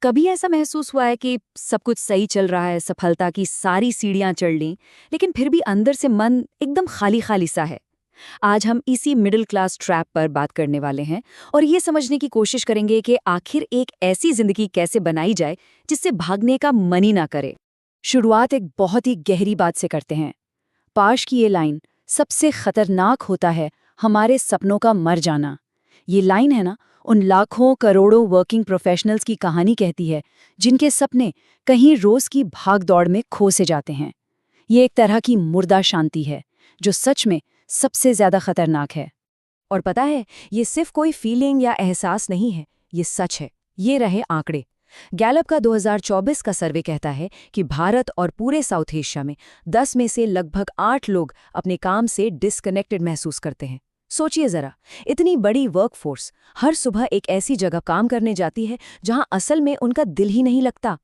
कभी ऐसा महसूस हुआ है कि सब कुछ सही चल रहा है, सफलता की सारी सीढ़ियां चढ़ लीं, लेकिन फिर भी अंदर से मन एकदम खाली खाली सा है। आज हम इसी मिडिल क्लास ट्रैप पर बात करने वाले हैं और ये समझने की कोशिश करेंगे कि आखिर एक ऐसी जिंदगी कैसे बनाई जाए जिससे भागने का मन ही ना करे। शुरुआत एक बहुत ही गहरी बात से करते हैं। पाश की ये लाइन, सबसे खतरनाक होता है हमारे सपनों का मर जाना। ये लाइन है ना, उन लाखों करोड़ों वर्किंग प्रोफेशनल्स की कहानी कहती है जिनके सपने कहीं रोज की भाग दौड़ में खो से जाते हैं। ये एक तरह की मुर्दा शांति है जो सच में सबसे ज्यादा खतरनाक है। और पता है, ये सिर्फ कोई फीलिंग या एहसास नहीं है, ये सच है। ये रहे आंकड़े। गैलप का 2024 का सर्वे कहता है कि भारत और पूरे साउथ एशिया में 10 में से लगभग 8 लोग अपने काम से डिस्कनेक्टेड महसूस करते हैं। सोचिए जरा, इतनी बड़ी वर्कफोर्स हर सुबह एक ऐसी जगह काम करने जाती है जहां असल में उनका दिल ही नहीं लगता।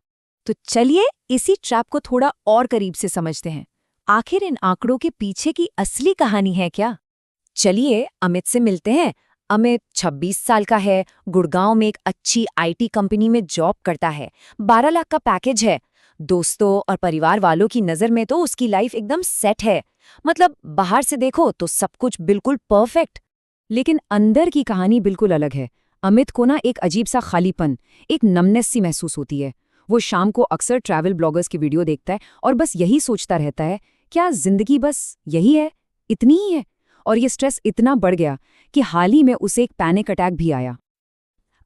तो चलिए इसी ट्रैप को थोड़ा और करीब से समझते हैं। आखिर इन आंकड़ों के पीछे की असली कहानी है क्या? चलिए अमित से मिलते हैं। अमित 26 साल का है, गुड़गांव में एक अच्छी आईटी कंपनी में जॉब करता है। 12 लाख का पैकेज है। दोस्तों और परिवार वालों की नज़र में तो उसकी लाइफ एकदम सेट है। मतलब बाहर से देखो तो सब कुछ बिल्कुल परफेक्ट। लेकिन अंदर की कहानी बिल्कुल अलग है। अमित को ना एक अजीब सा खालीपन, एक नमनेस सी महसूस होती है। वो शाम को अक्सर ट्रैवल ब्लॉगर्स की वीडियो देखता है और बस यही सोचता रहता है, क्या जिंदगी बस यही है, इतनी ही है? और ये स्ट्रेस इतना बढ़ गया कि हाल ही में उसे एक पैनिक अटैक भी आया।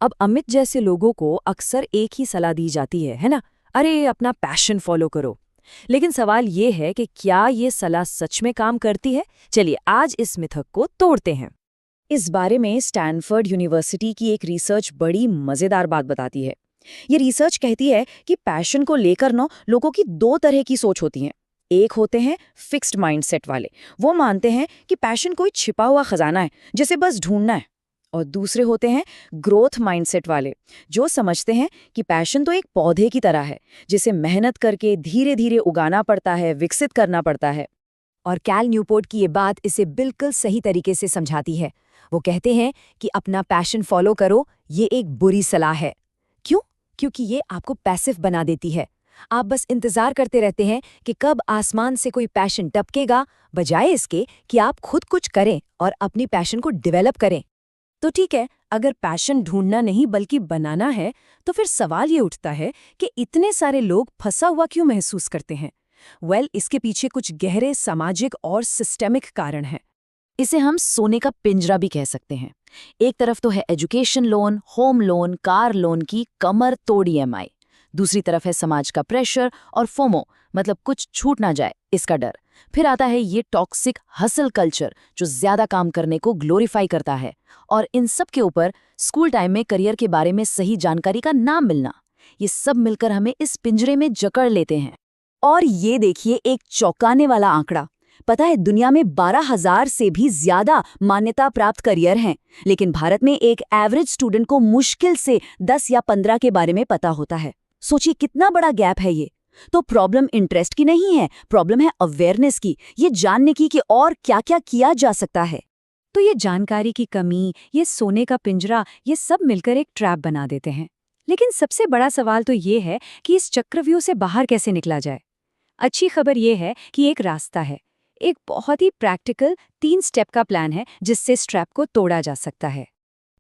अब अमित जैसे लोगों को अक्सर एक ही सलाह दी जाती है ना? अरे अपना पैशन फॉलो करो। लेकिन सवाल ये है कि क्या ये सलाह सच में काम करती है? चलिए आज इस मिथक को तोड़ते हैं। इस बारे में स्टैनफोर्ड यूनिवर्सिटी की एक रिसर्च बड़ी मजेदार बात बताती है। ये रिसर्च कहती है कि पैशन को लेकर ना लोगों की दो तरह की सोच होती है। एक होते हैं फिक्स्ड माइंडसेट वाले, वो मानते हैं कि पैशन कोई छिपा हुआ खजाना है जिसे बस ढूंढना है। और दूसरे होते हैं ग्रोथ माइंडसेट वाले, जो समझते हैं कि पैशन तो एक पौधे की तरह है जिसे मेहनत करके धीरे धीरे उगाना पड़ता है, विकसित करना पड़ता है। और कैल न्यूपोर्ट की ये बात इसे बिल्कुल सही तरीके से समझाती है। वो कहते हैं कि अपना पैशन फॉलो करो, ये एक बुरी सलाह है। क्यों? क्योंकि ये आपको पैसिव बना देती है। आप बस इंतजार करते रहते हैं कि कब आसमान से कोई पैशन टपकेगा, बजाय इसके कि आप खुद कुछ करें और अपनी पैशन को डेवलप करें। तो ठीक है, अगर पैशन ढूंढना नहीं बल्कि बनाना है, तो फिर सवाल ये उठता है कि इतने सारे लोग फंसा हुआ क्यों महसूस करते हैं? इसके पीछे कुछ गहरे सामाजिक और सिस्टेमिक कारण हैं। इसे हम सोने का पिंजरा भी कह सकते हैं। एक तरफ तो है education loan, home loan, car loan की कमर तोड़ ईएमआई। दूसरी तरफ है समाज का प्रेशर और फोमो, मतलब कुछ छूट ना जाए इसका डर। फिर आता है ये टॉक्सिक हसल कल्चर जो ज्यादा काम करने को ग्लोरीफाई करता है। और इन सब के ऊपर स्कूल टाइम में करियर के बारे में सही जानकारी का ना मिलना। ये सब मिलकर हमें इस पिंजरे में जकड़ लेते हैं। और ये देखिए एक चौंकाने वाला आंकड़ा। पता है, दुनिया में 12,000 से भी ज्यादा मान्यता प्राप्त करियर हैं, लेकिन भारत में एक एवरेज स्टूडेंट को मुश्किल से 10 या 15 के बारे में पता होता है। सोचिए कितना बड़ा गैप है ये। तो प्रॉब्लम इंटरेस्ट की नहीं है, प्रॉब्लम है अवेयरनेस की, ये जानने की कि और क्या क्या किया जा सकता है। तो ये जानकारी की कमी, ये सोने का पिंजरा, ये सब मिलकर एक ट्रैप बना देते हैं। लेकिन सबसे बड़ा सवाल तो ये है कि इस चक्रव्यूह से बाहर कैसे निकला जाए। अच्छी खबर ये है कि एक रास्ता है। एक बहुत ही प्रैक्टिकल 3 स्टेप का प्लान है जिससे इस ट्रैप को तोड़ा जा सकता है।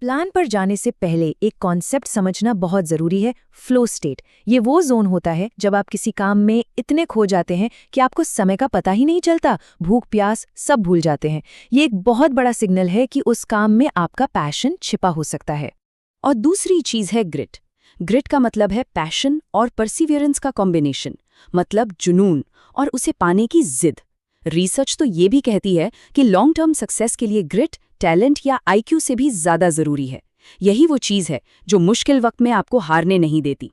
प्लान पर जाने से पहले एक कॉन्सेप्ट समझना बहुत जरूरी है, फ्लो स्टेट। ये वो जोन होता है जब आप किसी काम में इतने खो जाते हैं कि आपको समय का पता ही नहीं चलता, भूख प्यास सब भूल जाते हैं। ये एक बहुत बड़ा सिग्नल है कि उस काम में आपका पैशन छिपा हो सकता है। और दूसरी चीज है ग्रिट। ग्रिट का मतलब है पैशन और परसिवियरेंस का कॉम्बिनेशन, मतलब जुनून और उसे पाने की जिद। रिसर्च तो ये भी कहती है कि लॉन्ग टर्म सक्सेस के लिए ग्रिट टैलेंट या आईक्यू से भी ज्यादा जरूरी है। यही वो चीज है जो मुश्किल वक्त में आपको हारने नहीं देती।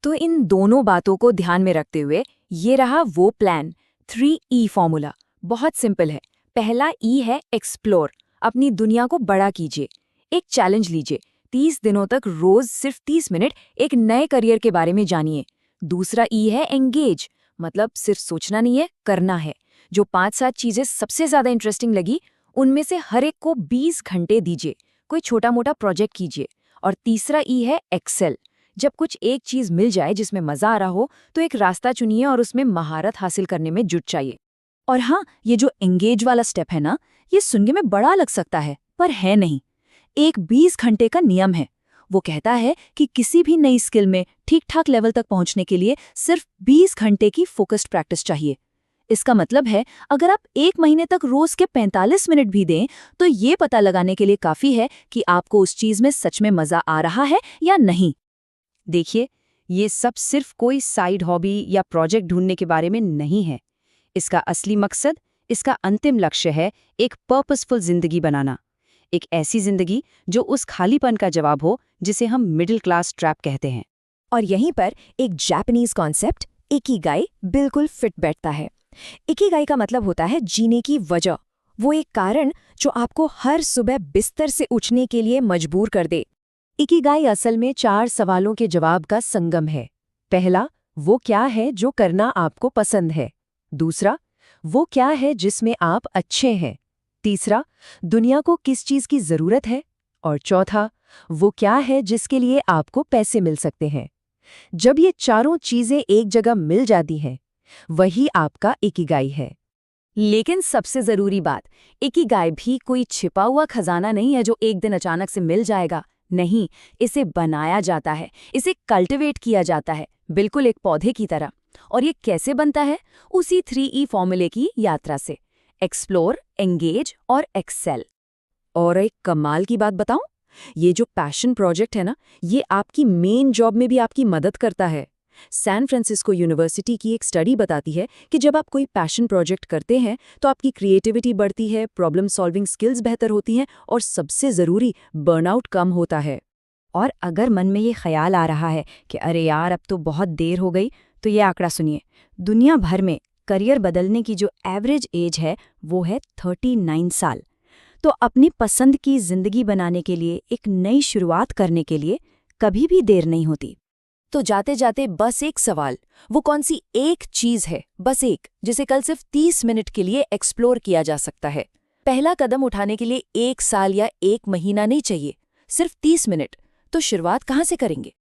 तो इन दोनों बातों को ध्यान में रखते हुए ये रहा वो प्लान, 3E फॉर्मूला। बहुत सिंपल है। पहला ई है एक्सप्लोर, अपनी दुनिया को बड़ा कीजिए। एक चैलेंज लीजिए, 30 दिनों तक रोज सिर्फ 30 मिनट एक नए करियर के बारे में जानिए। दूसरा ई है एंगेज, मतलब सिर्फ सोचना नहीं है, करना है। जो 5-7 चीजें सबसे ज्यादा इंटरेस्टिंग लगी उनमें से हर एक को 20 घंटे दीजिए, कोई छोटा मोटा प्रोजेक्ट कीजिए। और तीसरा ई है एक्सेल, जब कुछ एक चीज मिल जाए जिसमें मजा आ रहा हो तो एक रास्ता चुनिए और उसमें महारत हासिल करने में जुट जाइए। और हाँ, ये जो एंगेज वाला स्टेप है ना, ये सुनने में बड़ा लग सकता है पर है नहीं। एक 20 घंटे का नियम है। वो कहता है कि किसी भी नई स्किल में ठीक ठाक लेवल तक पहुंचने के लिए सिर्फ 20 घंटे की फोकस्ड प्रैक्टिस चाहिए। इसका मतलब है अगर आप 1 महीने तक रोज के 45 मिनट भी दें तो ये पता लगाने के लिए काफी है कि आपको उस चीज में सच में मजा आ रहा है या नहीं। देखिए, ये सब सिर्फ कोई साइड हॉबी या प्रोजेक्ट ढूंढने के बारे में नहीं है। इसका असली मकसद, इसका अंतिम लक्ष्य है एक पर्पसफुल जिंदगी बनाना। एक ऐसी जिंदगी जो उस खालीपन का जवाब हो जिसे हम मिडिल क्लास ट्रैप कहते हैं। और यहीं पर एक जापानीज कॉन्सेप्ट इकिगाई बिल्कुल फिट बैठता है। इकिगाई का मतलब होता है जीने की वजह, वो एक कारण जो आपको हर सुबह बिस्तर से उठने के लिए मजबूर कर दे। इकिगाई असल में 4 सवालों के जवाब का संगम है। पहला, वो क्या है जो करना आपको पसंद है। दूसरा, वो क्या है जिसमें आप अच्छे हैं। तीसरा, दुनिया को किस चीज की जरूरत है। और चौथा, वो क्या है जिसके लिए आपको पैसे मिल सकते हैं। जब ये चारों चीजें एक जगह मिल जाती हैं, वही आपका इकिगाई है। लेकिन सबसे जरूरी बात, इकिगाई भी कोई छिपा हुआ खजाना नहीं है जो एक दिन अचानक से मिल जाएगा। नहीं, इसे बनाया जाता है, इसे कल्टिवेट किया जाता है, बिल्कुल एक पौधे की तरह। और ये कैसे बनता है? उसी 3E फॉर्मूले की यात्रा से। एक्सप्लोर, एंगेज और एक्सेल। और एक कमाल की बात बताऊं, ये जो पैशन प्रोजेक्ट है ना, ये आपकी मेन जॉब में भी आपकी मदद करता है। सैन फ्रांसिस्को यूनिवर्सिटी की एक स्टडी बताती है कि जब आप कोई पैशन प्रोजेक्ट करते हैं तो आपकी क्रिएटिविटी बढ़ती है, प्रॉब्लम सॉल्विंग स्किल्स बेहतर होती हैं और सबसे ज़रूरी, बर्नआउट कम होता है। और अगर मन में ये ख्याल आ रहा है कि अरे यार अब तो बहुत देर हो गई, तो ये आंकड़ा सुनिए। दुनिया भर में करियर बदलने की जो एवरेज एज है वो है 39 साल। तो अपनी पसंद की जिंदगी बनाने के लिए, एक नई शुरुआत करने के लिए कभी भी देर नहीं होती। तो जाते जाते बस एक सवाल, वो कौन सी एक चीज है, बस एक, जिसे कल सिर्फ 30 मिनट के लिए एक्सप्लोर किया जा सकता है। पहला कदम उठाने के लिए 1 साल या 1 महीना नहीं चाहिए, सिर्फ 30 मिनट। तो शुरुआत कहाँ से करेंगे?